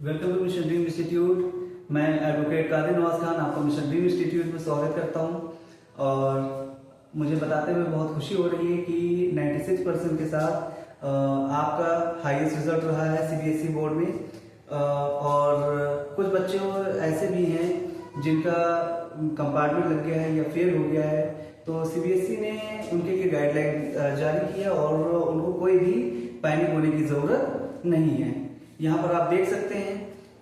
Welcome to mission dream institute. मैं advocate Qadir Nawaz Khan आपका mission dream institute में स्वागत करता हूं और मुझे बताते हुए बहुत खुशी हो रही है कि 96% के साथ आपका हाईएस्ट रिजल्ट रहा है सीबीएसई बोर्ड में। और कुछ बच्चे ऐसे भी हैं जिनका कंपार्टमेंट लग गया है या फेल हो गया है, तो सीबीएसई ने उनके लिए गाइडलाइन जारी किया और उनको कोई भी पैनिक होने की जरूरत नहीं है। यहाँ पर आप देख सकते हैं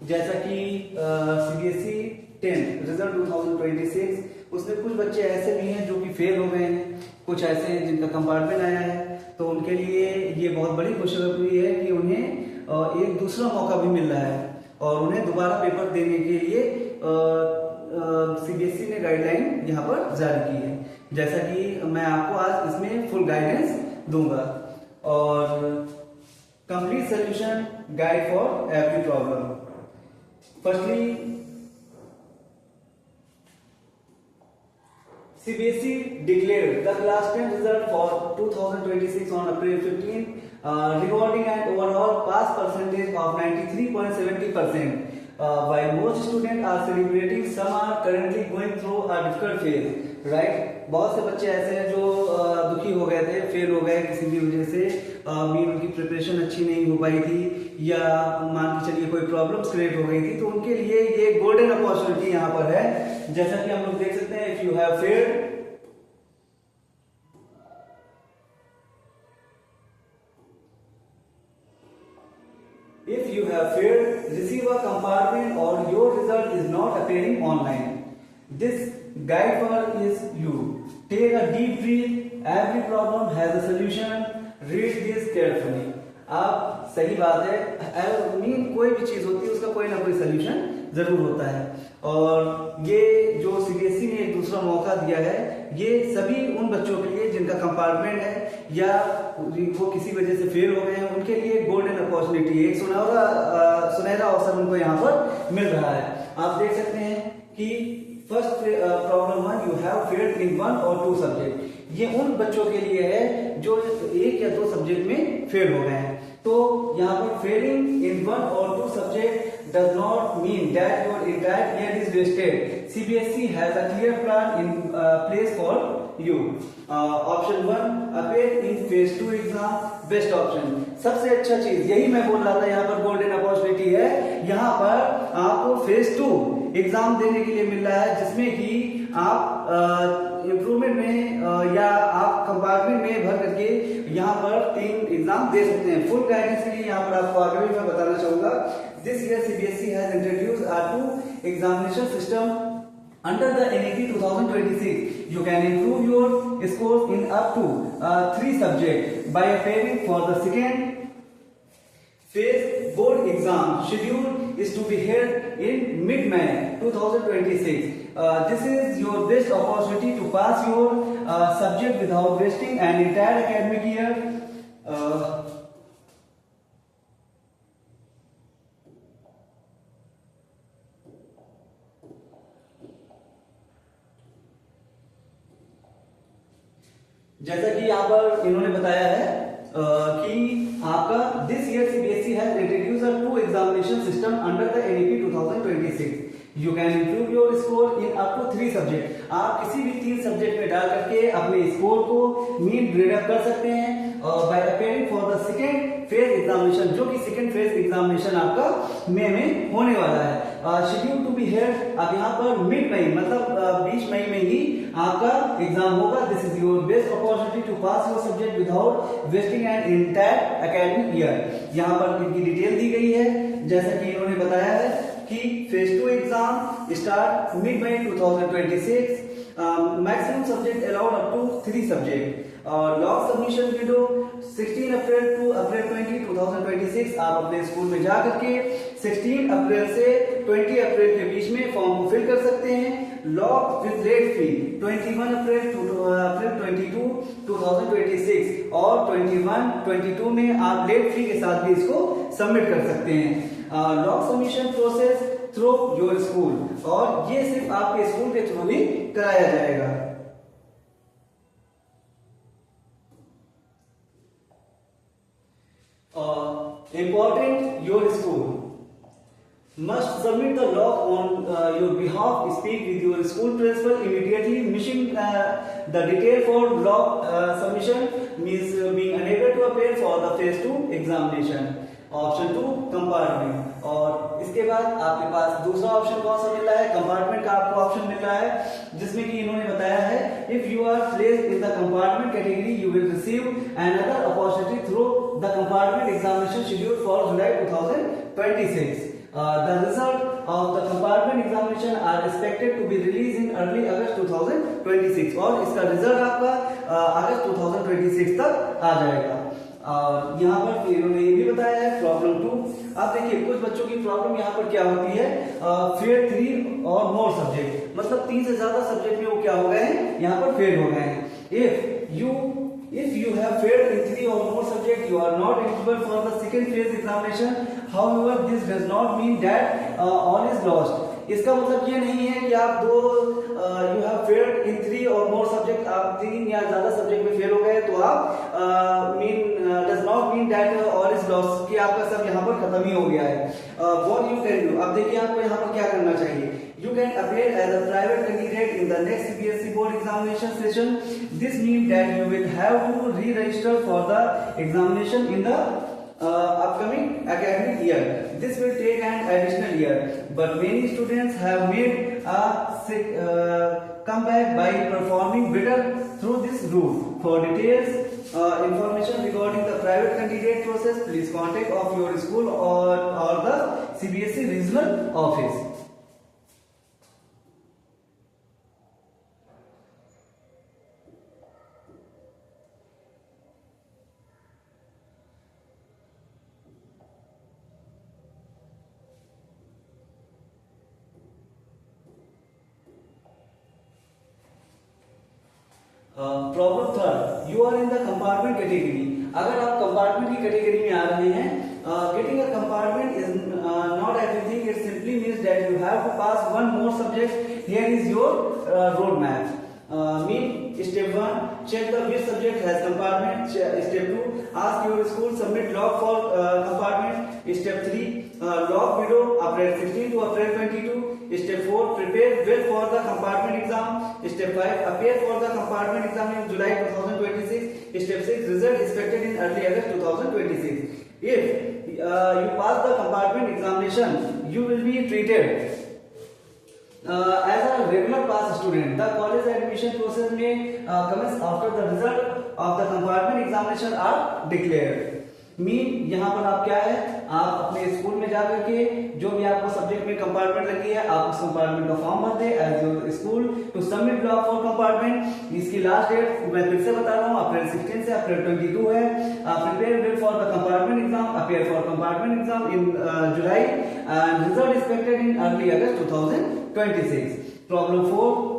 जैसा कि सीबीएसई 10 रिजल्ट 2026 उसमें कुछ बच्चे ऐसे भी हैं जो कि फेल हो गए हैं, कुछ ऐसे हैं जिनका कंपार्टमेंट आया है, तो उनके लिए ये बहुत बड़ी खुशखबरी है कि उन्हें एक दूसरा मौका भी मिल रहा है और उन्हें दोबारा पेपर देने के लिए सीबीएसई ने गाइडलाइन यहाँ पर जारी की है, जैसा कि मैं आपको आज इसमें फुल गाइडेंस दूंगा। और complete solution guide for every problem. Firstly, CBSE declared the class 10 result for 2026 on April 15, recording an overall pass percentage of 93.70%. While most students are celebrating, some are currently going through a difficult phase. Right? बहुत से बच्चे ऐसे हैं जो दुखी हो गए थे, फेल हो गए किसी भी वजह से, मीन उनकी प्रिपरेशन अच्छी नहीं हो पाई थी या मान के चलिए कोई प्रॉब्लम्स क्रिएट हो गई थी, तो उनके लिए ये गोल्डन अपॉर्चुनिटी यहाँ पर है। जैसा कि हम लोग देख सकते हैं, if you have failed receive a compartment or your result is not appearing online. This guide for is you. Take a deep breath. Every problem has a solution. Read this carefully. आप सही बात है, mean कोई भी चीज होती है उसका कोई ना कोई सोल्यूशन जरूर होता है, और ये जो सीबीएसई ने एक दूसरा मौका दिया है ये सभी उन बच्चों के लिए जिनका कंपार्टमेंट है या वो किसी वजह से फेल हो गए हैं, उनके लिए गोल्डन अपॉर्चुनिटी है, एक सुनहरा अवसर उनको यहाँ पर मिल रहा है। आप देख सकते हैं कि first problem 1, you have failed in 1 और 2 सब्जेक्ट। ये उन बच्चों के लिए है जो 1 या 2 सब्जेक्ट में फेल हो गए हैं। तो यहाँ पर फेलिंग इन 1 और 2 subject does not mean that your entire year is wasted. CBSE has a clear plan in place for you. Option 1, appear in phase 2 exam, best option. सबसे अच्छा चीज यही मैं बोल रहा था, यहाँ पर गोल्डन अपॉर्चुनिटी है। यहाँ पर आपको फेज 2 एग्जाम देने के लिए मिल रहा है, जिसमें कि आप इम्प्रूवमेंट में या आप कंपार्टमेंट में भर करके यहाँ पर 3 एग्जाम दे सकते हैं। फुल गाइडेंस के लिए यहाँ पर आपको आगे भी मैं बताना चाहूंगा। This year CBSE has introduced a 2 examination system under the NEP 2026. You can improve your scores in up to 3 subjects by appearing for the second phase board exam. Schedule is to be held in mid-May 2026. This is your best opportunity to pass your subject without wasting an entire academic year. जैसा कि यहाँ पर इन्होंने बताया है कि आपका this year CBSE has introduced a 2 examination system under the NEP 2026. You can improve your score in up to 3 subject. आप किसी भी 3 सब्जेक्ट में डाल करके अपने स्कोर को मीन ग्रेड अप कर सकते हैं by appearing for the second phase examination, जो कि सेकेंड फेज एग्जामिनेशन आपका मई में होने वाला है। शेड्यूल टू बी हेल्ड, अब यहाँ पर मिड मई मतलब 20 मई में ही आपका एग्जाम होगा। This is your best opportunity to pass your subject without wasting an entire academic year. यहाँ पर इनकी डिटेल दी गई है, जैसा कि इन्होंने बताया है कि phase 2 exam start mid May 2026, maximum subject allowed up to 3 subject, और log submission window 16 April to April 20, 2026। आप अपने स्कूल में जा करके 16 अप्रैल से 20 अप्रैल के बीच में फॉर्म को फिल कर सकते हैं। Log with late fee 21 April to April 22, 2026, और 21, 22 में आप लेट फी के साथ भी इसको सबमिट कर सकते हैं। Log submission process through your school, और ये सिर्फ आपके स्कूल के थ्रू ही कराया जाएगा। Important your school. must submit the log on your behalf, speak with your school principal immediately. Missing the detail for log submission means being unable to appear for the phase 2 examination. Option 2 compartment. और इसके बाद आपके पास दूसरा option कौन सा मिल रहा है, compartment का आपको ऑप्शन मिल रहा है, जिसमें कि इन्होंने बताया है if you are placed in the compartment category you will receive another opportunity through the compartment examination schedule for July 2026। The result of the compartment examination are expected to be released in early August 2026 और इसका result आपका अगस्त 2026 तक आ जाएगा। और यहाँ पर इन्होंने ये भी बताया है प्रॉब्लम 2। आप देखिए कुछ बच्चों की प्रॉब्लम यहाँ पर क्या होती है, फेल 3 और मोर सब्जेक्ट, मतलब 3 से ज्यादा सब्जेक्ट में वो क्या हो गए हैं, यहाँ पर फेल हो गए हैं। If you have failed in 3 or more subjects, you are not eligible for the second phase examination. However, this does not mean that all is lost. इसका मतलब ये नहीं है कि आप you have failed in 3 or more subjects, आप 3 या ज्यादा सब्जेक्ट में फेल हो गए तो आप does not mean that all is lost, कि आपका सब यहाँ पर खत्म ही हो गया है। What you can do, अब देखिए आपको यहाँ पर क्या करना चाहिए। You can appear as a private candidate in the next CBSE board examination session. This means that you will have to re-register for the examination in the upcoming academic year. This will take an additional year, but many students have made a comeback by performing better through this route. For details information regarding the private candidate process, please contact of your school or the CBSE regional office. Problem 3, you are in the compartment category. अगर आप compartment की category में आ रहे हैं, getting a compartment is not everything, it simply means that you have to pass one more subject. Here is your road map. Mean step 1, check the which subject has compartment. Step 2, ask your school submit log for compartment. Step 3, log below April 16 to April 22. Step 4, prepare well for the compartment exam. Step 5, appear for the compartment exam in July 2026. Step 6, result expected in early August 2026. If you pass the compartment examination, you will be treated as a regular pass student. The college admission process may commence after the result of the compartment examination are declared. Mean यहाँ पर आप क्या है, आप अपने school में जाकर के जो भी आपको सब्जेक्ट में कंपार्टमेंट लगी है, आप उस कंपार्टमेंट का फॉर्म भरते ask your school to submit log for compartment. इसकी लास्ट डेट मैं फिर से बता रहा हूँ, अप्रैल 16 से अप्रैल 22 है। Prepare for the compartment exam, appear for compartment exam in July and result expected in early August 2026। Problem 4,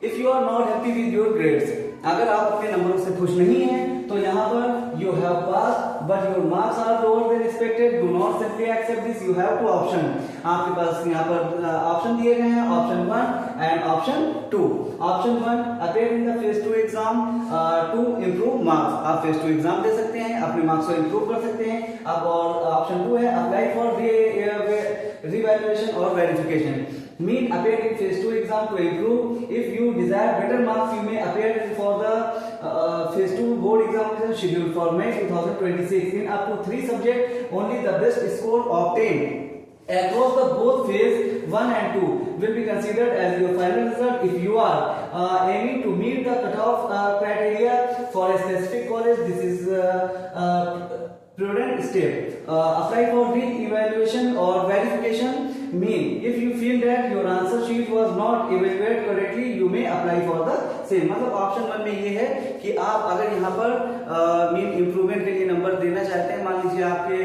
If you are not happy with your grades, अगर आप अपने नंबरों से खुश नहीं हैं तो यहाँ पर you have passed but your marks are lower than expected. Do not simply accept this. You have two option. आपके पास यहाँ पर ऑप्शन दिए गए हैं, option 1 and option 2. Option 1, appear in the phase 2 exam to improve marks. आप phase 2 exam दे सकते हैं, अपने मार्क्स को इम्प्रूव कर सकते हैं। अब और ऑप्शन 2 है apply for revaluation or verification. Mean appear in phase 2 exam to improve. If you desire better marks, you may appear for the phase 2 board examination scheduled for May 2026. In up to 3 subjects, only the best score obtained across the both phase 1 and 2 will be considered as your final result. If you are aiming to meet the cutoff criteria for a specific college, this is prudent step. Apply for re-evaluation or verification. Mean if you feel that your answer sheet was not evaluated correctly, you may apply for the same. मतलब option 1 में ये है कि आप अगर यहाँ पर mean improvement के लिए नंबर देना चाहते हैं, मान लीजिए आपके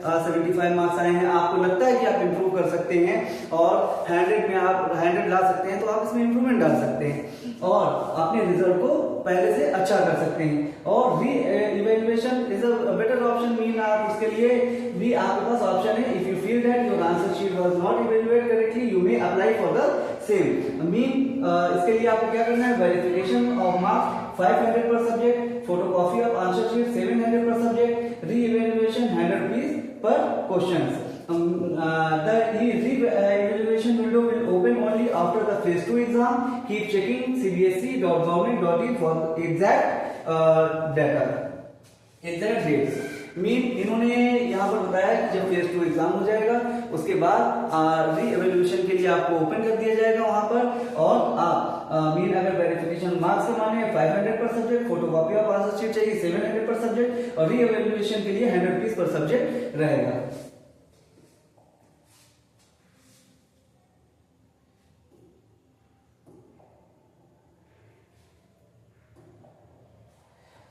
75 मार्क्स आए हैं, आपको लगता है कि आप इम्प्रूव कर सकते हैं और 100 में आप 100 ला सकते हैं, तो आप इसमें इम्प्रूवमेंट डाल सकते हैं। और अपने रिजल्ट को पहले से अच्छा कर सकते हैं। और re evaluation is a better option, mean आप उसके लिए भी आपके पास ऑप्शन है, if you feel that your answer sheet was not evaluate correctly you may apply for the same. Mean इसके लिए आपको क्या करना है, verification of marks 500 per subject, photocopy of answer sheet 700 per subject, re-evaluation 100 rupees per questions. The re-evaluation window will open only after the phase 2 exam. Keep checking cbse.government.in for exact data, exact dates. Mean इन्होंने यहाँ पर बताया कि जब phase 2 exam हो जाएगा उसके बाद री एवेल्युएशन के लिए आपको ओपन कर दिया जाएगा वहां पर, और आप मीन अगर वेरिफिकेशन मार्क्स के माने 500 पर subject, photocopy of answer sheet चाहिए 700 पर सब्जेक्ट, और री एवेल्युएशन के लिए 100 रुपीज पर सब्जेक्ट रहेगा।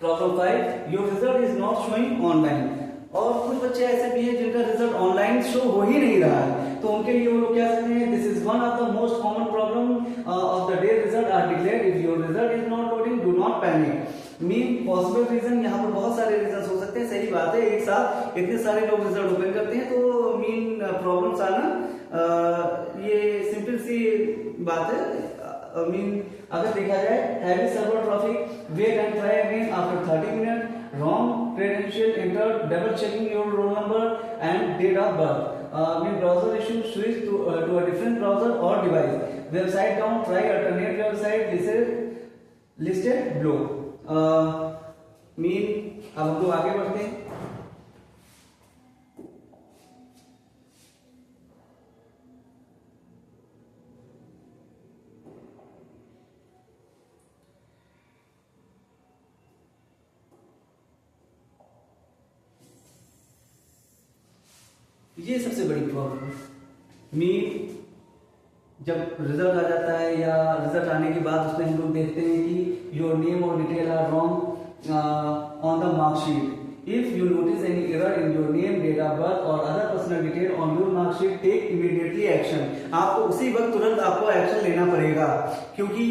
Problem 5, your result is not showing online. और कुछ बच्चे ऐसे भी हैं जिनका रिजल्ट ऑनलाइन शो हो ही नहीं रहा है, तो उनके लिए वो लोग क्या करते हैं, this is one of the most common problem of the day, result are declared, if your result is not loading do not panic. Mean possible reason, यहाँ पर बहुत सारे रीजन हो सकते हैं, सही बात है, एक साथ इतने सारे लोग रिजल्ट ओपन करते हैं तो मीन प्रॉब्लम्स आना ये सिंपल सी बात है। मीन अगर देखा जाए, heavy server traffic, wait and try again after 30 minute, wrong credential entered, double checking your roll number and date of birth, mean browser issue, switch to a different browser or device, website down, try alternate website listed below. Mean अब हम लोग आगे बढ़ते हैं। ये सबसे बड़ी problem है। मीन जब रिजल्ट आ जाता है या रिजल्ट आने के बाद उसमें हम लोग देखते हैं कि योर नेम और detail are wrong on the marksheet, if you notice any error in your name, date of birth or other personal detail on your marksheet, take immediately action. आपको उसी वक्त तुरंत आपको एक्शन लेना पड़ेगा, क्योंकि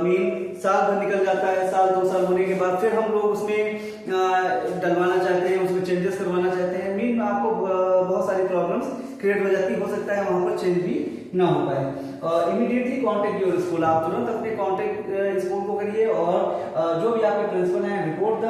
मीन साल भर निकल जाता है, साल 2 साल होने के बाद फिर हम लोग उसमें डलवाना चाहते हैं, उसमें चेंजेस करवाना चाहते हैं, मीन आपको बहुत सारी प्रॉब्लम्स क्रिएट हो जाती, हो सकता है वहां पर चेंज भी ना हो पाए। इमीडिएटली कॉन्टेक्ट योर स्कूल, आप तुरंत अपने कॉन्टेक्ट स्कूल को करिए और जो भी आपके प्रिंसिपल हैं report the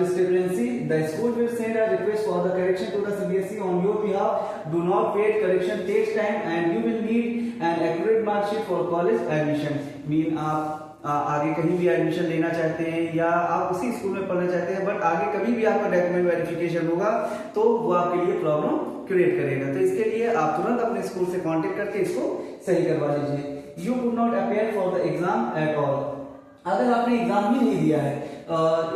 discrepancy, the school will send a request for the correction to the CBSE on your behalf, do not wait, correction takes time and you will need an accurate marksheet for college admission. Mean आप आगे कहीं भी admission लेना चाहते हैं या आप उसी स्कूल में पढ़ना चाहते हैं, बट आगे कभी भी आपका डॉक्यूमेंट वेरिफिकेशन होगा तो वो आपके लिए प्रॉब्लम क्रिएट करेगा, तो इसके लिए आप तुरंत अपने स्कूल से कांटेक्ट करके इसको सही करवा लीजिए। You could not appear for the exam at all, अगर आपने एग्जाम ही नहीं दिया है,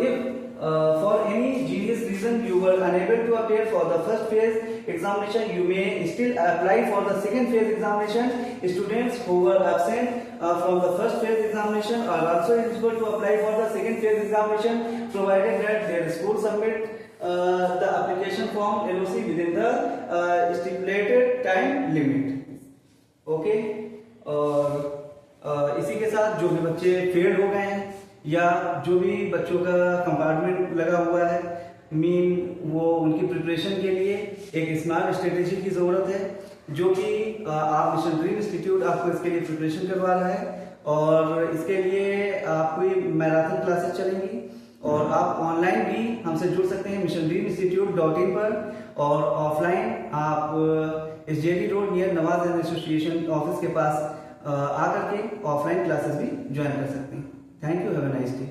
if for any genius reason you were unable to appear for the first phase examination, you may still apply for the second phase examination. Students who were absent from the first phase examination are also eligible to apply for the second phase examination, provided that their school submit the application form LOC within the stipulated time limit. Okay, और इसी के साथ जो भी बच्चे fail हो गए हैं या जो भी बच्चों का कंपार्टमेंट लगा हुआ है, मीन वो उनकी प्रिपरेशन के लिए एक स्मार्ट स्ट्रेटेजी की जरूरत है, जो कि आप मिशन ड्रीम इंस्टीट्यूट आपको इसके लिए प्रिपरेशन करवा रहा है, और इसके लिए आपकी मैराथन क्लासेस चलेंगी और आप ऑनलाइन भी हमसे जुड़ सकते हैं missionDreamInstitute.in पर, और ऑफलाइन आप SJD road near Nawaz association office के पास आकर के ऑफलाइन क्लासेस भी ज्वाइन कर सकते हैं। Thank you. Have a nice day.